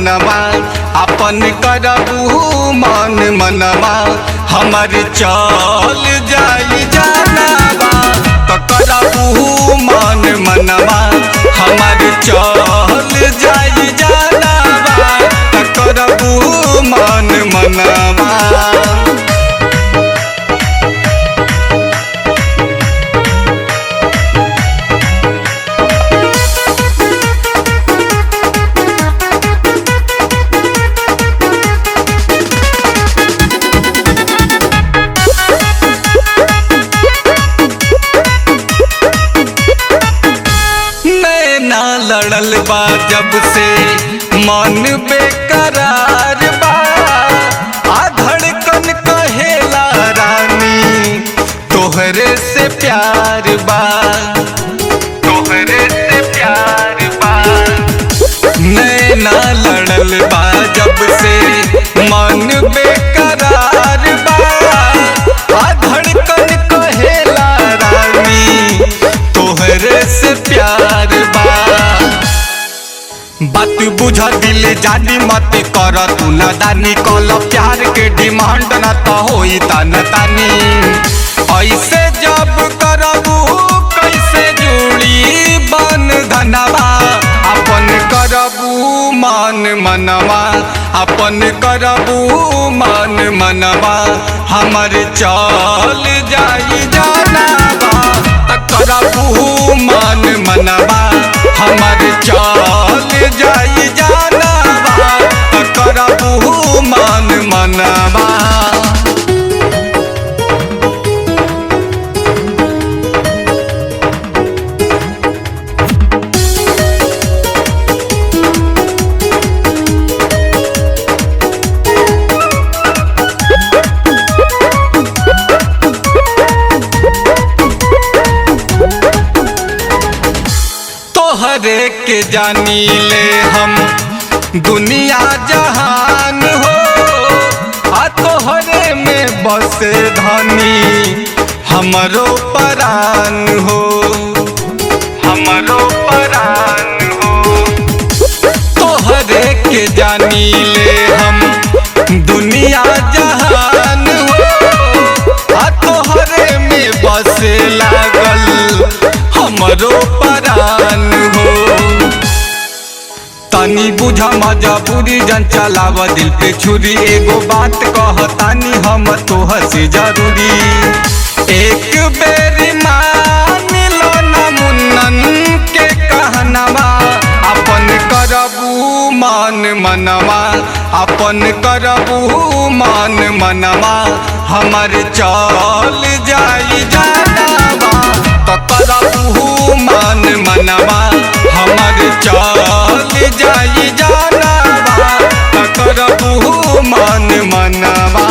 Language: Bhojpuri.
मनवा अपन करबू मन मनवा हमर चल जाई जानवा तो करबू मन मनवा हमर चल जाई जानवा तो करबू मन मनवा। लड़ल बा जब से मन बेकरार बा आ धड़कन कहेला रानी तोहरे से प्यार बा तोहरे से प्यार बा। नैना लड़ल बा जब से मन बेकरार बा आ धड़कन कहेला रानी तोहरे से प्यार बा। बात बुझा दिल जानी मत कर तू नादानी कल प्यार के डिमांड न तो होई ताना तानी ऐसे जब करबू कैसे जुड़ी बन धनवा अपन करबू मन मनवा अपन करबू मन मनवा हमर चल जाई जानवा करबू मन मनवा हमर चल जाई जानवा करबू मन मनवा। तोहरे के जानी ले हम दुनिया जहान हो आ तोहरे में बसे धनी हमरो परान हो हमरो परान हो। तोहरे के जानी ले हम दुनिया जहान हो आ तोहरे में बसे लागल हमरो परान हो। तनी बुझा मजबूरी जन चलाव दिल पे छुरी एगो बात कहतानी हम तोहर से जरूरी एक बेरी मान लो ना मुन्नन के कहनवा अपन करबू मन मनवा अपन करबू मन मनवा हमर चल जाई जानवा तो करबू मन मनवा हमर चल जाई जानवा तो करबू मन मनवा।